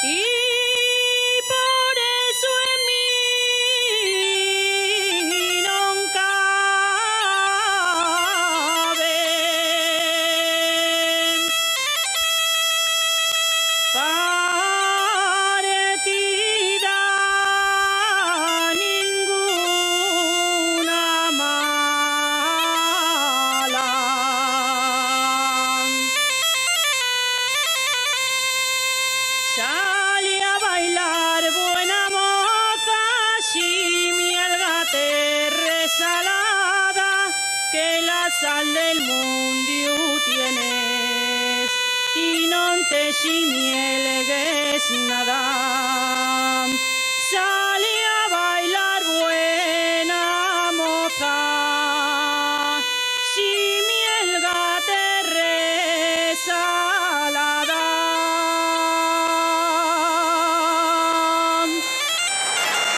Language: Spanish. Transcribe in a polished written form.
Y por eso en mí non cabe partida ninguna mala. Salí a bailar buena moza, si mielgate resalada, que la sal del mundo tienes, y non te si mielgues nada.